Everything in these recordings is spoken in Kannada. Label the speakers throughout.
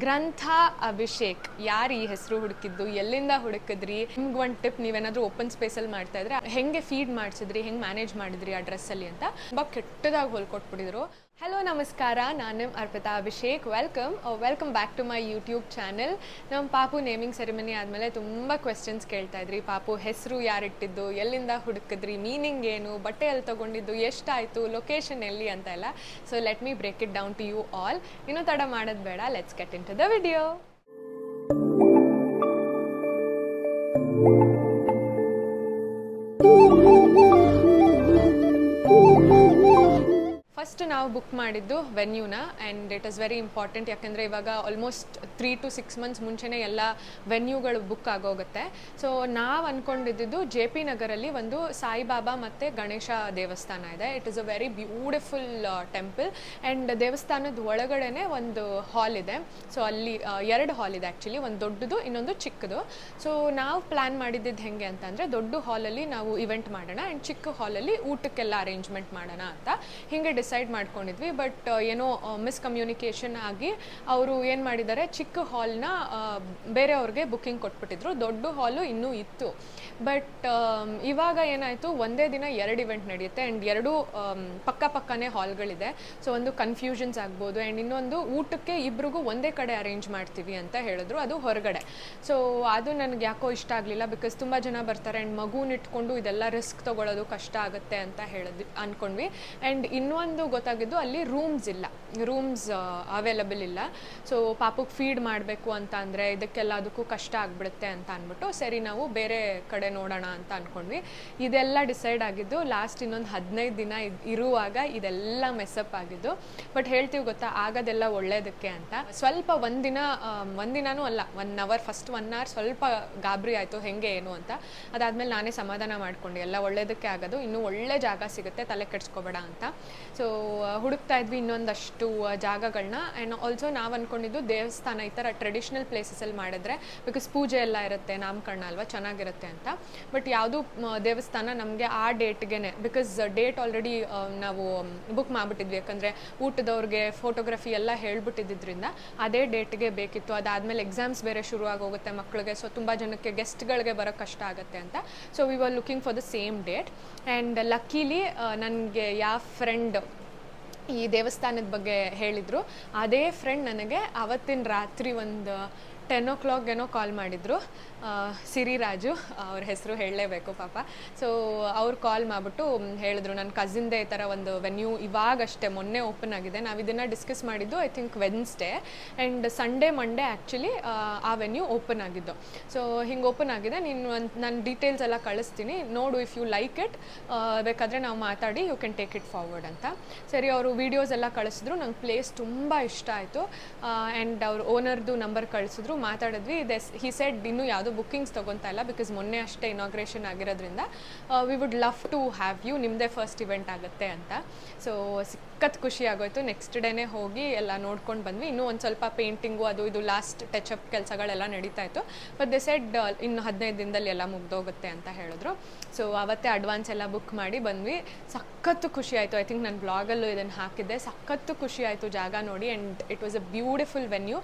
Speaker 1: ಗ್ರಂಥ ಅಭಿಷೇಕ್ ಯಾರು ಈ ಹೆಸರು ಹುಡುಕಿದ್ದು, ಎಲ್ಲಿಂದ ಹುಡುಕಿದ್ರಿ? ನಿಮ್ಗೆ ಒಂದು ಟಿಪ್, ನೀವೇನಾದರೂ ಓಪನ್ ಸ್ಪೇಸಲ್ಲಿ ಮಾಡ್ತಾ ಇದ್ರೆ ಹೆಂಗೆ ಫೀಡ್ ಮಾಡಿಸಿದ್ರಿ, ಹೆಂಗೆ ಮ್ಯಾನೇಜ್ ಮಾಡಿದ್ರಿ ಆ ಡ್ರೆಸ್ಸಲ್ಲಿ ಅಂತ ತುಂಬ ಕೆಟ್ಟದಾಗಿ ಹೊಲ್ಕೊಟ್ಬಿಟ್ಟಿದ್ರು. ಹಲೋ ನಮಸ್ಕಾರ, ನಾನು ನಿಮ್ಮ Arpita Abhishek. Welcome back to my YouTube channel. ನಮ್ಮ ಪಾಪು ನೇಮಿಂಗ್ ಸೆರೆಮನಿ ಆದಮೇಲೆ ತುಂಬ ಕ್ವೆಶ್ಚನ್ಸ್ ಕೇಳ್ತಾ ಇದ್ರಿ. ಪಾಪು ಹೆಸರು ಯಾರಿಟ್ಟಿದ್ದು, ಎಲ್ಲಿಂದ ಹುಡುಕಿದ್ರಿ, ಮೀನಿಂಗ್ ಏನು, ಬಟ್ಟೆ ಎಲ್ಲಿ ತೊಗೊಂಡಿದ್ದು, ಎಷ್ಟಾಯಿತು, ಲೊಕೇಶನ್ ಎಲ್ಲಿ ಅಂತ ಎಲ್ಲ. So let me break it down to you all. ಇನ್ನೂ ತಡ ಮಾಡೋದು ಬೇಡ, let's get into the video. First ನಾವು ಬುಕ್ ಮಾಡಿದ್ದು ವೆನ್ಯೂನ, and it is very important. ಯಾಕೆಂದರೆ ಇವಾಗ ಆಲ್ಮೋಸ್ಟ್ 3 to 6 months ಮುಂಚೆನೇ ಎಲ್ಲ ವೆನ್ಯೂಗಳು ಬುಕ್ ಆಗೋಗುತ್ತೆ. ಸೊ ನಾವು ಅಂದ್ಕೊಂಡಿದ್ದು JP ನಗರಲ್ಲಿ ಒಂದು ಸಾಯಿಬಾಬಾ ಮತ್ತು ಗಣೇಶ ದೇವಸ್ಥಾನ ಇದೆ. It is a very beautiful temple, and ದೇವಸ್ಥಾನದ ಒಳಗಡೆ ಒಂದು ಹಾಲ್ ಇದೆ. ಸೊ ಅಲ್ಲಿ 2 ಹಾಲ್ ಇದೆ ಆ್ಯಕ್ಚುಲಿ, ಒಂದು ದೊಡ್ಡದು, ಇನ್ನೊಂದು ಚಿಕ್ಕದು. ಸೊ ನಾವು ಪ್ಲ್ಯಾನ್ ಮಾಡಿದ್ದು ಹೆಂಗೆ ಅಂತಂದರೆ, ದೊಡ್ಡ ಹಾಲಲ್ಲಿ ನಾವು ಇವೆಂಟ್ ಮಾಡೋಣ ಆ್ಯಂಡ್ ಚಿಕ್ಕ ಹಾಲಲ್ಲಿ ಊಟಕ್ಕೆಲ್ಲ ಅರೇಂಜ್ಮೆಂಟ್ ಮಾಡೋಣ ಅಂತ ಹಿಂಗೆ ಡಿಸೈಡ್ ಮಾಡ್ಕೊಂಡಿದ್ವಿ. ಬಟ್ ಏನೋ ಮಿಸ್ಕಮ್ಯುನಿಕೇಷನ್ ಆಗಿ ಅವರು ಏನು ಮಾಡಿದ್ದಾರೆ, ಚಿಕ್ಕ ಹಾಲ್ನ ಬೇರೆಯವ್ರಿಗೆ ಬುಕ್ಕಿಂಗ್ ಕೊಟ್ಬಿಟ್ಟಿದ್ರು. ದೊಡ್ಡ ಹಾಲು ಇನ್ನೂ ಇತ್ತು. ಬಟ್ ಇವಾಗ ಏನಾಯಿತು, ಒಂದೇ ದಿನ 2 ಇವೆಂಟ್ ನಡೆಯುತ್ತೆ ಆ್ಯಂಡ್ 2 ಪಕ್ಕನೇ ಹಾಲ್ಗಳಿದೆ. ಸೊ ಒಂದು ಕನ್ಫ್ಯೂಷನ್ಸ್ ಆಗ್ಬೋದು. ಆ್ಯಂಡ್ ಇನ್ನೊಂದು, ಊಟಕ್ಕೆ ಇಬ್ರಿಗೂ ಒಂದೇ ಕಡೆ ಅರೇಂಜ್ ಮಾಡ್ತೀವಿ ಅಂತ ಹೇಳಿದ್ರು, ಅದು ಹೊರಗಡೆ. ಸೊ ಅದು ನನಗೆ ಯಾಕೋ ಇಷ್ಟ ಆಗಲಿಲ್ಲ, ಬಿಕಾಸ್ ತುಂಬ ಜನ ಬರ್ತಾರೆ ಆ್ಯಂಡ್ ಮಗುನ ಇಟ್ಕೊಂಡು ಇದೆಲ್ಲ ರಿಸ್ಕ್ ತೊಗೊಳ್ಳೋದು ಕಷ್ಟ ಆಗುತ್ತೆ ಅಂತ ಅಂದ್ಕೊಂಡ್ವಿ. ಆ್ಯಂಡ್ ಇನ್ನೊಂದು ಗೊತ್ತಾಗಿದ್ದು, ಅಲ್ಲಿ ರೂಮ್ಸ್ ಇಲ್ಲ, ರೂಮ್ಸ್ ಅವೈಲಬಲ್ ಇಲ್ಲ. ಸೊ ಪಾಪಕ್ಕೆ ಫೀಡ್ ಮಾಡಬೇಕು ಅಂತ ಅಂದರೆ ಇದಕ್ಕೆಲ್ಲ ಅದಕ್ಕೂ ಕಷ್ಟ ಆಗಿಬಿಡುತ್ತೆ ಅಂತ ಅಂದ್ಬಿಟ್ಟು ಸರಿ ನಾವು ಬೇರೆ ಕಡೆ ನೋಡೋಣ ಅಂತ ಅಂದ್ಕೊಂಡ್ವಿ. ಇದೆಲ್ಲ ಡಿಸೈಡ್ ಆಗಿದ್ದು ಲಾಸ್ಟ್ ಇನ್ನೊಂದು 15 ದಿನ ಇರುವಾಗ ಇದೆಲ್ಲ ಮೆಸ್ಸಪ್ ಆಗಿದ್ದು. ಬಟ್ ಹೇಳ್ತೀವಿ ಗೊತ್ತಾ, ಆಗೋದೆಲ್ಲ ಒಳ್ಳೇದಕ್ಕೆ ಅಂತ. ಸ್ವಲ್ಪ ಒಂದಿನನೂ ಅಲ್ಲ, 1 hour, ಫಸ್ಟ್ 1 hour ಸ್ವಲ್ಪ ಗಾಬರಿ ಆಯಿತು ಹೆಂಗೆ ಏನು ಅಂತ. ಅದಾದಮೇಲೆ ನಾನೇ ಸಮಾಧಾನ ಮಾಡ್ಕೊಂಡು ಎಲ್ಲ ಒಳ್ಳೇದಕ್ಕೆ ಆಗೋದು, ಇನ್ನೂ ಒಳ್ಳೆ ಜಾಗ ಸಿಗುತ್ತೆ, ತಲೆ ಕೆಡಿಸ್ಕೋಬೇಡ ಅಂತ. ಸೊ ಹುಡುಕ್ತಾ ಇದ್ವಿ ಇನ್ನೊಂದಷ್ಟು ಜಾಗಗಳನ್ನ. ಆ್ಯಂಡ್ ಆಲ್ಸೋ ನಾವು ಅಂದ್ಕೊಂಡಿದ್ದು ದೇವಸ್ಥಾನ ಈ ಥರ ಟ್ರೆಡಿಷ್ನಲ್ ಪ್ಲೇಸಸಲ್ಲಿ ಮಾಡಿದ್ರೆ, ಬಿಕಾಸ್ ಪೂಜೆ ಎಲ್ಲ ಇರುತ್ತೆ, ನಾಮಕರಣ ಅಲ್ವಾ, ಚೆನ್ನಾಗಿರುತ್ತೆ ಅಂತ. ಬಟ್ ಯಾವುದೂ ದೇವಸ್ಥಾನ ನಮಗೆ ಆ ಡೇಟ್ಗೆ, ಬಿಕಾಸ್ ಡೇಟ್ ಆಲ್ರೆಡಿ ನಾವು ಬುಕ್ ಮಾಡಿಬಿಟ್ಟಿದ್ವಿ, ಯಾಕಂದರೆ ಊಟದವ್ರಿಗೆ ಫೋಟೋಗ್ರಫಿ ಎಲ್ಲ ಹೇಳ್ಬಿಟ್ಟಿದ್ದರಿಂದ ಅದೇ ಡೇಟ್ಗೆ ಬೇಕಿತ್ತು. ಅದಾದಮೇಲೆ ಎಕ್ಸಾಮ್ಸ್ ಬೇರೆ ಶುರು ಆಗೋಗುತ್ತೆ ಮಕ್ಕಳಿಗೆ. ಸೊ ತುಂಬ ಜನಕ್ಕೆ ಗೆಸ್ಟ್ಗಳಿಗೆ ಬರೋಕ್ಕೆ ಕಷ್ಟ ಆಗುತ್ತೆ ಅಂತ. So we were looking for the same date. And ಲಕ್ಕೀಲಿ ನನಗೆ ಯಾವ ಫ್ರೆಂಡ್ ಈ ದೇವಸ್ಥಾನದ ಬಗ್ಗೆ ಹೇಳಿದರು, ಅದೇ ಫ್ರೆಂಡ್ ನನಗೆ ಅವತ್ತಿನ ರಾತ್ರಿ ಒಂದು 10 o'clock ಏನೋ ಕಾಲ್ ಮಾಡಿದರು. ಸಿರಿರಾಜು ಅವ್ರ ಹೆಸರು ಹೇಳಲೇಬೇಕು ಪಾಪ. ಸೊ ಅವ್ರು ಕಾಲ್ ಮಾಡಿಬಿಟ್ಟು ಹೇಳಿದ್ರು, ನನ್ನ ಕಸಿನ್ದೇ ಈ ಥರ ಒಂದು ವೆನ್ಯೂ ಇವಾಗಷ್ಟೇ ಮೊನ್ನೆ ಓಪನ್ ಆಗಿದೆ. ನಾವು ಇದನ್ನು ಡಿಸ್ಕಸ್ ಮಾಡಿದ್ದು I think Wednesday, and Sunday Monday actually ಆ ವೆನ್ಯೂ ಓಪನ್ ಆಗಿದ್ದು. ಸೊ ಹಿಂಗೆ ಓಪನ್ ಆಗಿದೆ, ನಾನು ಡೀಟೇಲ್ಸ್ ಎಲ್ಲ ಕಳಿಸ್ತೀನಿ, ನೋಡು, ಇಫ್ ಯು ಲೈಕ್ ಇಟ್, ಬೇಕಾದರೆ ನಾವು ಮಾತಾಡಿ you can take it forward ಅಂತ. ಸರಿ, ಅವರು ವೀಡಿಯೋಸ್ ಎಲ್ಲ ಕಳಿಸಿದ್ರು. ನಂಗೆ ಪ್ಲೇಸ್ ತುಂಬ ಇಷ್ಟ ಆಯಿತು. ಆ್ಯಂಡ್ ಅವ್ರ ಓನರ್ದು ನಂಬರ್ ಕಳಿಸಿದ್ರು, ಮಾತಾಡಿದ್ವಿ. ಹಿ ಸೆಡ್ ಇನ್ನೂ ಯಾವುದೋ ಬುಕ್ಕಿಂಗ್ಸ್ ತೊಗೊತಾ ಇಲ್ಲ, ಬಿಕಾಸ್ ಮೊನ್ನೆ ಅಷ್ಟೇ ಇನಾಗ್ರೇಷನ್ ಆಗಿರೋದ್ರಿಂದ we would love to have you, ನಿಮ್ಮದೇ ಫಸ್ಟ್ ಇವೆಂಟ್ ಆಗುತ್ತೆ ಅಂತ. ಸೊ ಸಿಕ್ಕತ್ ಖುಷಿ ಆಗೋಯ್ತು. ನೆಕ್ಸ್ಟ್ ಡೇನೇ ಹೋಗಿ ಎಲ್ಲ ನೋಡ್ಕೊಂಡು ಬಂದ್ವಿ. ಇನ್ನೂ ಒಂದು ಸ್ವಲ್ಪ ಪೇಂಟಿಂಗು ಅದು ಇದು ಲಾಸ್ಟ್ ಟಚಪ್ ಕೆಲಸಗಳೆಲ್ಲ ನಡೀತಾ ಇತ್ತು. ಬಟ್ ದೆ ಸೆಡ್ ಇನ್ನು 15 ದಿನದಲ್ಲಿ ಎಲ್ಲ ಮುಗ್ದೋಗುತ್ತೆ ಅಂತ ಹೇಳಿದ್ರು. ಸೊ ಅವತ್ತೇ ಅಡ್ವಾನ್ಸ್ ಎಲ್ಲ ಬುಕ್ ಮಾಡಿ ಬಂದ್ವಿ. ಸಖತ್ತು ಖುಷಿ ಆಯಿತು. ಐ ಥಿಂಕ್ ನಾನು ಬ್ಲಾಗಲ್ಲೂ ಇದನ್ನು ಹಾಕಿದ್ದೆ. ಸಖತ್ತು ಖುಷಿ ಆಯಿತು ಜಾಗ ನೋಡಿ. And it was a beautiful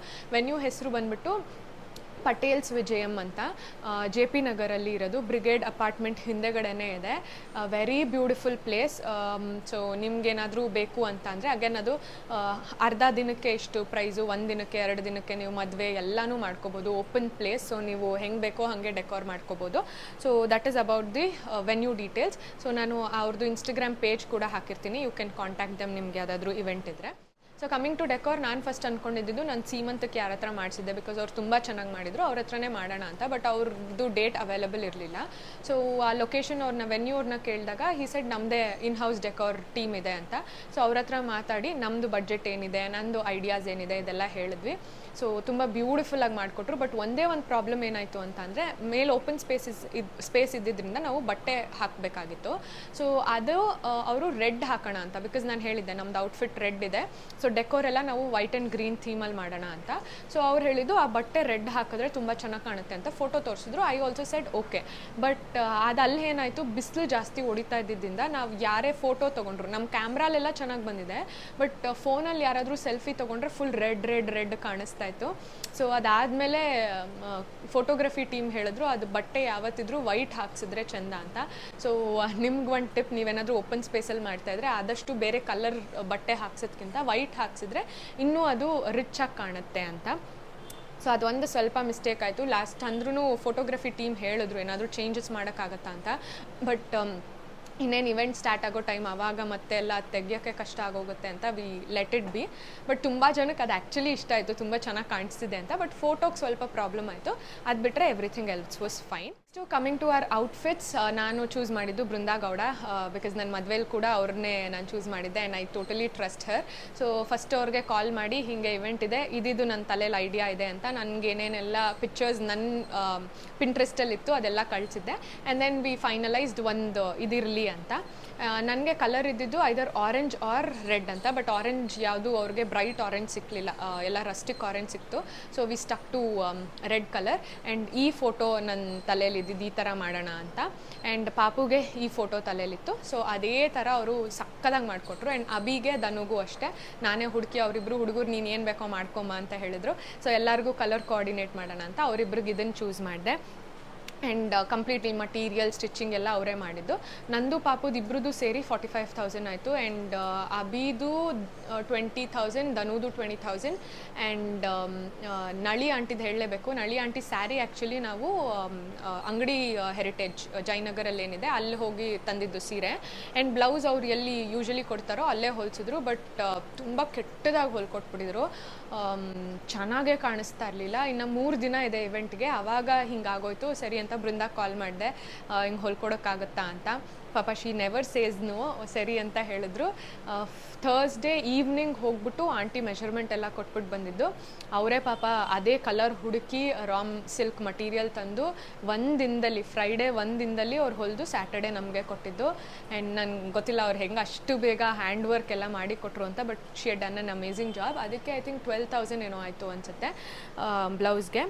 Speaker 1: venue ಹೆಸರು ಬಂದ್ಬಿಟ್ಟು ಪಟೇಲ್ಸ್ ವಿಜಯಂ ಅಂತ, JP ನಗರಲ್ಲಿ ಇರೋದು, ಬ್ರಿಗೇಡ್ ಅಪಾರ್ಟ್ಮೆಂಟ್ ಹಿಂದೆಗಡೆನೇ ಇದೆ. Very beautiful place. ಸೊ ನಿಮ್ಗೇನಾದರೂ ಬೇಕು ಅಂತ ಅಂದರೆ ಅಗೇನ್ ಅದು ಅರ್ಧ ದಿನಕ್ಕೆ ಇಷ್ಟು ಪ್ರೈಸು, 1 ದಿನಕ್ಕೆ 2 ದಿನಕ್ಕೆ ನೀವು ಮದುವೆ ಎಲ್ಲನೂ ಮಾಡ್ಕೋಬೋದು. ಓಪನ್ ಪ್ಲೇಸ್, ಸೊ ನೀವು ಹೆಂಗೆ ಬೇಕೋ ಹಾಗೆ ಡೆಕೋರ್ ಮಾಡ್ಕೋಬೋದು. So that is about the venue details. So ನಾನು ಅವ್ರದ್ದು ಇನ್ಸ್ಟಾಗ್ರಾಮ್ ಪೇಜ್ ಕೂಡ ಹಾಕಿರ್ತೀನಿ, ಯು ಕ್ಯಾನ್ ಕಾಂಟ್ಯಾಕ್ಟ್ ದಮ್ ನಿಮ್ಗೆ ಯಾವುದಾದ್ರೂ ಇವೆಂಟ್ ಇದ್ದರೆ. ಸೊ ಕಮಿಂಗ್ ಟು ಡೆಕೋರ್, ನಾನು ಫಸ್ಟ್ ಅಂದ್ಕೊಂಡಿದ್ದು ನಾನು ಸೀಮಂತಕ್ಕೆ ಯಾರ ಹತ್ರ ಮಾಡಿಸಿದ್ದೆ, ಬಿಕಾಸ್ ಅವ್ರು ತುಂಬ ಚೆನ್ನಾಗಿ ಮಾಡಿದರು, ಅವ್ರ ಹತ್ರನೇ ಮಾಡೋಣ ಅಂತ. ಬಟ್ ಅವ್ರದ್ದು ಡೇಟ್ ಅವೈಲಬಲ್ ಇರಲಿಲ್ಲ. ಸೊ ಆ ಲೊಕೇಶನ್ ವೆನ್ಯೂವ್ರನ್ನ ಕೇಳಿದಾಗ ಹಿ ಸೆಡ್ ನಮ್ಮದೇ ಇನ್ ಹೌಸ್ ಡೆಕೋರ್ ಟೀಮ್ ಇದೆ ಅಂತ. ಸೊ ಅವ್ರ ಹತ್ರ ಮಾತಾಡಿ ನಮ್ಮದು ಬಡ್ಜೆಟ್ ಏನಿದೆ, ನಂದು ಐಡಿಯಾಸ್ ಏನಿದೆ ಇದೆಲ್ಲ ಹೇಳಿದ್ವಿ. ಸೊ ತುಂಬ ಬ್ಯೂಟಿಫುಲ್ಲಾಗಿ ಮಾಡಿಕೊಟ್ರು. ಬಟ್ ಒಂದೇ ಒಂದು ಪ್ರಾಬ್ಲಮ್ ಏನಾಯಿತು ಅಂತ ಅಂದರೆ, ಮೇಲೆ ಓಪನ್ ಸ್ಪೇಸ್ ಇದ್ದಿದ್ದರಿಂದ ನಾವು ಬಟ್ಟೆ ಹಾಕಬೇಕಾಗಿತ್ತು. ಸೊ ಅದು ಅವರು ರೆಡ್ ಹಾಕೋಣ ಅಂತ, ಬಿಕಾಸ್ ನಾನು ಹೇಳಿದ್ದೆ ನಮ್ದು ಔಟ್ಫಿಟ್ ರೆಡ್ ಇದೆ. ಸೊ ಡೆಕೋರ್ ಎಲ್ಲ ನಾವು ವೈಟ್ ಆ್ಯಂಡ್ ಗ್ರೀನ್ ಥೀಮಲ್ಲಿ ಮಾಡೋಣ ಅಂತ. ಸೊ ಅವ್ರು ಹೇಳಿದ್ದು ಆ ಬಟ್ಟೆ ರೆಡ್ ಹಾಕಿದ್ರೆ ತುಂಬ ಚೆನ್ನಾಗಿ ಕಾಣುತ್ತೆ ಅಂತ ಫೋಟೋ ತೋರಿಸಿದ್ರು. I also said okay. But ಅದು ಅಲ್ಲಿ ಏನಾಯಿತು, ಬಿಸಿಲು ಜಾಸ್ತಿ ಹೊಡಿತಾ ಇದ್ದಿದ್ದರಿಂದ ನಾವು ಯಾರೇ ಫೋಟೋ ತೊಗೊಂಡ್ರು, ನಮ್ಮ ಕ್ಯಾಮ್ರಾಲೆಲ್ಲ ಚೆನ್ನಾಗಿ ಬಂದಿದೆ, ಬಟ್ ಫೋನಲ್ಲಿ ಯಾರಾದರೂ ಸೆಲ್ಫಿ ತೊಗೊಂಡ್ರೆ ಫುಲ್ ರೆಡ್ ಕಾಣಿಸ್ತಾ ಇತ್ತು. ಸೊ ಅದಾದಮೇಲೆ ಫೋಟೋಗ್ರಫಿ ಟೀಮ್ ಹೇಳಿದ್ರು ಅದು ಬಟ್ಟೆ ಯಾವತ್ತಿದ್ರೂ ವೈಟ್ ಹಾಕ್ಸಿದ್ರೆ ಚೆಂದ ಅಂತ. ಸೊ ನಿಮ್ಗೆ ಒಂದು ಟಿಪ್, ನೀವೇನಾದರೂ ಓಪನ್ ಸ್ಪೇಸಲ್ಲಿ ಮಾಡ್ತಾಯಿದ್ರೆ ಆದಷ್ಟು ಬೇರೆ ಕಲರ್ ಬಟ್ಟೆ ಹಾಕ್ಸೋದ್ಕಿಂತ ವೈಟ್ ಹಾಕ್ಸಿದ್ರೆ ಇನ್ನೂ ಅದು ರಿಚ್ ಆಗಿ ಕಾಣುತ್ತೆ ಅಂತ. ಸೊ ಅದೊಂದು ಸ್ವಲ್ಪ ಮಿಸ್ಟೇಕ್ ಆಯಿತು. ಲಾಸ್ಟ್ ಅಂದ್ರೂ ಫೋಟೋಗ್ರಫಿ ಟೀಮ್ ಹೇಳಿದ್ರು ಏನಾದರೂ ಚೇಂಜಸ್ ಮಾಡೋಕ್ಕಾಗತ್ತಾ ಅಂತ. ಬಟ್ ಇನ್ನೇನು ಇವೆಂಟ್ ಸ್ಟಾರ್ಟ್ ಆಗೋ ಟೈಮ್ ಆವಾಗ ಮತ್ತೆ ಎಲ್ಲ ತೆಗಿಯೋಕ್ಕೆ ಕಷ್ಟ ಆಗೋಗುತ್ತೆ ಅಂತ we let it be. But ತುಂಬ ಜನಕ್ಕೆ ಅದು ಆ್ಯಕ್ಚುಲಿ ಇಷ್ಟ ಆಯಿತು, ತುಂಬ ಚೆನ್ನಾಗಿ ಕಾಣಿಸ್ತಿದೆ ಅಂತ. ಬಟ್ ಫೋಟೋಗೆ ಸ್ವಲ್ಪ ಪ್ರಾಬ್ಲಮ್ ಆಯಿತು, ಅದು ಬಿಟ್ಟರೆ everything else was fine. So coming to our outfits, ನಾನು ಚೂಸ್ ಮಾಡಿದ್ದು ಬೃಂದಾ ಗೌಡ, ಬಿಕಾಸ್ ನನ್ನ ಮದುವೆಲಿ ಕೂಡ ಅವ್ರನ್ನೇ ನಾನು ಚೂಸ್ ಮಾಡಿದ್ದೆ and I totally trust Har. So first ಅವ್ರಿಗೆ ಕಾಲ್ ಮಾಡಿ ಹೀಗೆ ಇವೆಂಟ್ ಇದೆ, ಇದಿದು ನನ್ನ ತಲೆಯಲ್ಲಿ ಐಡಿಯಾ ಇದೆ ಅಂತ ನನಗೇನೇನೆಲ್ಲ ಪಿಕ್ಚರ್ಸ್ ನನ್ನ ಪಿಂಟ್ರೆಸ್ಟಲ್ಲಿತ್ತು ಅದೆಲ್ಲ ಕಳಿಸಿದ್ದೆ. ಆ್ಯಂಡ್ ದೆನ್ ವಿ ಫೈನಲೈಸ್ಡ್ ಒಂದು ಇದಿರಲಿ ಅಂತ. ನನಗೆ ಕಲರ್ ಇದ್ದಿದ್ದು ಐದರ್ ಆರೆಂಜ್ ಆರ್ ರೆಡ್ ಅಂತ. ಬಟ್ ಆರೆಂಜ್ ಯಾವುದು ಅವ್ರಿಗೆ ಬ್ರೈಟ್ ಆರೆಂಜ್ ಸಿಕ್ಕಲಿಲ್ಲ, ಎಲ್ಲ ರಸ್ಟಿಕ್ ಆರೆಂಜ್ ಸಿಕ್ತು. So we stuck to red colour. And ಈ ಫೋಟೋ ನನ್ನ ತಲೆಯಲ್ಲಿ ಇದ್ದಿದ್ದು ಈ ಥರ ಮಾಡೋಣ ಅಂತ. ಆ್ಯಂಡ್ ಪಾಪುಗೆ ಈ ಫೋಟೋ ತಲೆಯಲ್ಲಿತ್ತು. ಸೊ ಅದೇ ಥರ ಅವರು ಸಕ್ಕದಾಗಿ ಮಾಡಿಕೊಟ್ರು. ಆ್ಯಂಡ್ ಅಬಿಗೆ ಧನುಗೂ ಅಷ್ಟೇ ನಾನೇ ಹುಡುಕಿ, ಅವರಿಬ್ಬರು ಹುಡುಗರು ನೀನು ಏನು ಬೇಕೋ ಮಾಡ್ಕೊಂಬ ಅಂತ ಹೇಳಿದ್ರು. ಸೊ ಎಲ್ಲರಿಗೂ ಕಲರ್ ಕೋಆರ್ಡಿನೇಟ್ ಮಾಡೋಣ ಅಂತ ಅವರಿಬ್ರಿಗೆ ಇದನ್ನು ಚೂಸ್ ಮಾಡಿದೆ. ಆ್ಯಂಡ್ ಕಂಪ್ಲೀಟ್ಲಿ ಮಟೀರಿಯಲ್ ಸ್ಟಿಚಿಂಗ್ ಎಲ್ಲ ಅವರೇ ಮಾಡಿದ್ದು. ನಂದು ಪಾಪುದು ಇಬ್ಬರದು ಸೇರಿ 45,000 ಆಯಿತು. ಆ್ಯಂಡ್ ಅಬಿದು 20,000, ಧನುದು 20,000. ಆ್ಯಂಡ್ ನಳಿ ಆಂಟಿದು ಹೇಳಲೇಬೇಕು. ನಳಿ ಆಂಟಿ ಸ್ಯಾರಿ ಆ್ಯಕ್ಚುಲಿ ನಾವು ಅಂಗಡಿ ಹೆರಿಟೇಜ್ ಜಯನಗರಲ್ಲಿ ಏನಿದೆ ಅಲ್ಲಿ ಹೋಗಿ ತಂದಿದ್ದು ಸೀರೆ. ಆ್ಯಂಡ್ ಬ್ಲೌಸ್ ಅವ್ರು ಎಲ್ಲಿ ಯೂಶಲಿ ಕೊಡ್ತಾರೋ ಅಲ್ಲೇ ಹೊಲಿಸಿದ್ರು. ಬಟ್ ತುಂಬ ಕೆಟ್ಟದಾಗಿ ಹೊಲ್ಕೊಟ್ಬಿಟ್ಟಿದ್ರು, ಚೆನ್ನಾಗೇ ಕಾಣಿಸ್ತಾ ಇರಲಿಲ್ಲ. ಇನ್ನು 3 ದಿನ ಇದೆ ಇವೆಂಟ್ಗೆ, ಆವಾಗ ಹಿಂಗಾಗೋಯ್ತು. ಸರಿ ಅಂತ ಬೃಂದಾ ಕಾಲ್ ಮಾಡಿದೆ, ಹಿಂಗೆ ಹೊಲ್ಕೊಡೋಕ್ಕಾಗತ್ತಾ ಅಂತ. ಪಾಪ ಶಿ ನೆವರ್ ಸೇಸ್ ನೋ, ಸರಿ ಅಂತ ಹೇಳಿದ್ರು. ಥರ್ಸ್ಡೇ ಈವ್ನಿಂಗ್ ಹೋಗ್ಬಿಟ್ಟು ಆಂಟಿ ಮೆಷರ್ಮೆಂಟ್ ಎಲ್ಲ ಕೊಟ್ಬಿಟ್ಟು ಬಂದಿದ್ದು. ಅವರೇ ಪಾಪ ಅದೇ ಕಲರ್ ಹುಡುಕಿ ರಾಮ್ ಸಿಲ್ಕ್ ಮಟೀರಿಯಲ್ ತಂದು ಒಂದಿನದಲ್ಲಿ, ಫ್ರೈಡೇ ಒಂದಿನದಲ್ಲಿ ಅವ್ರು ಹೊಲಿದು ಸ್ಯಾಟರ್ಡೇ ನಮಗೆ ಕೊಟ್ಟಿದ್ದು. ಆ್ಯಂಡ್ ನನಗೆ ಗೊತ್ತಿಲ್ಲ ಅವ್ರು ಹೆಂಗೆ ಅಷ್ಟು ಬೇಗ ಹ್ಯಾಂಡ್ ವರ್ಕ್ ಎಲ್ಲ ಮಾಡಿ ಕೊಟ್ಟರು ಅಂತ. But she had done an amazing job. ಅದಕ್ಕೆ ಐ ಥಿಂಕ್ 12,000 ಏನೋ ಆಯಿತು ಅನಿಸುತ್ತೆ ಬ್ಲೌಸ್ಗೆ.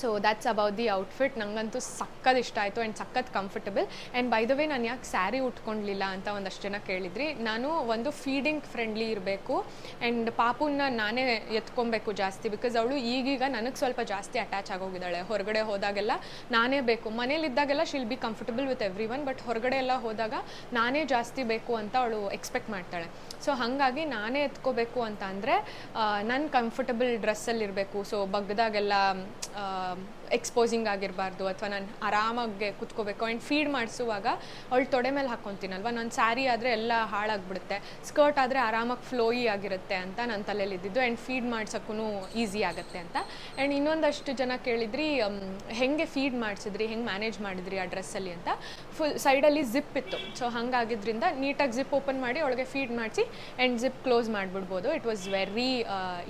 Speaker 1: So that's about the outfit. ನನಗಂತೂ ಸಕ್ಕತ್ ಇಷ್ಟ ಆಯಿತು ಆ್ಯಂಡ್ ಸಕ್ಕತ್ comfortable. And by the way ನಾನು ಯಾಕೆ ಸ್ಯಾರಿ ಉಟ್ಕೊಂಡಿಲ್ಲ ಅಂತ ಒಂದಷ್ಟು ಜನ ಕೇಳಿದ್ರಿ. ನಾನು ಒಂದು ಫೀಡಿಂಗ್ ಫ್ರೆಂಡ್ಲಿ ಇರಬೇಕು ಆ್ಯಂಡ್ ಪಾಪುನ ನಾನೇ ಎತ್ಕೊಬೇಕು ಜಾಸ್ತಿ, ಬಿಕಾಸ್ ಅವಳು ಈಗೀಗ ನನಗೆ ಸ್ವಲ್ಪ ಜಾಸ್ತಿ ಅಟ್ಯಾಚ್ ಆಗೋಗಿದ್ದಾಳೆ. ಹೊರಗಡೆ ಹೋದಾಗೆಲ್ಲ ನಾನೇ ಬೇಕು, ಮನೇಲಿದ್ದಾಗೆಲ್ಲ she'll be comfortable with everyone, but ಹೊರಗಡೆ ಎಲ್ಲ ಹೋದಾಗ ನಾನೇ ಜಾಸ್ತಿ ಬೇಕು ಅಂತ ಅವಳು ಎಕ್ಸ್ಪೆಕ್ಟ್ ಮಾಡ್ತಾಳೆ. ಸೊ ಹಾಗಾಗಿ ನಾನೇ ಎತ್ಕೋಬೇಕು ಅಂತ ಅಂದರೆ ನಾನು ಕಂಫರ್ಟಬಲ್ ಡ್ರೆಸ್ಸಲ್ಲಿರಬೇಕು. ಸೊ ಬಗ್ಗದಾಗೆಲ್ಲ ಎಕ್ಸ್ಪೋಸಿಂಗ್ ಆಗಿರಬಾರ್ದು, ಅಥವಾ ನಾನು ಆರಾಮಾಗಿ ಕುತ್ಕೋಬೇಕು. ಆ್ಯಂಡ್ ಫೀಡ್ ಮಾಡಿಸುವಾಗ ಅವಳು ತೊಡೆ ಮೇಲೆ ಹಾಕ್ಕೊತೀನಲ್ವ, ನಾನು ಸ್ಯಾರಿ ಆದರೆ ಎಲ್ಲ ಹಾಳಾಗ್ಬಿಡುತ್ತೆ, ಸ್ಕರ್ಟ್ ಆದರೆ ಆರಾಮಾಗಿ ಫ್ಲೋಯಿ ಆಗಿರುತ್ತೆ ಅಂತ ನನ್ನ ತಲೆಯಲ್ಲಿ ಇದ್ದಿದ್ದು. ಆ್ಯಂಡ್ ಫೀಡ್ ಮಾಡ್ಸೋಕ್ಕೂ ಈಸಿ ಆಗುತ್ತೆ ಅಂತ. ಆ್ಯಂಡ್ ಇನ್ನೊಂದಷ್ಟು ಜನ ಕೇಳಿದ್ರಿ ಹೆಂಗೆ ಫೀಡ್ ಮಾಡಿಸಿದ್ರಿ, ಹೆಂಗೆ ಮ್ಯಾನೇಜ್ ಮಾಡಿದ್ರಿ ಆ ಡ್ರೆಸ್ಸಲ್ಲಿ ಅಂತ. ಫುಲ್ ಸೈಡಲ್ಲಿ ಜಿಪ್ ಇತ್ತು, ಸೊ ಹಾಗಾಗಿದ್ದರಿಂದ ನೀಟಾಗಿ ಜಿಪ್ ಓಪನ್ ಮಾಡಿ ಅವಳಿಗೆ ಫೀಡ್ ಮಾಡಿಸಿ ಆ್ಯಂಡ್ ಜಿಪ್ ಕ್ಲೋಸ್ ಮಾಡಿಬಿಡ್ಬೋದು. It was very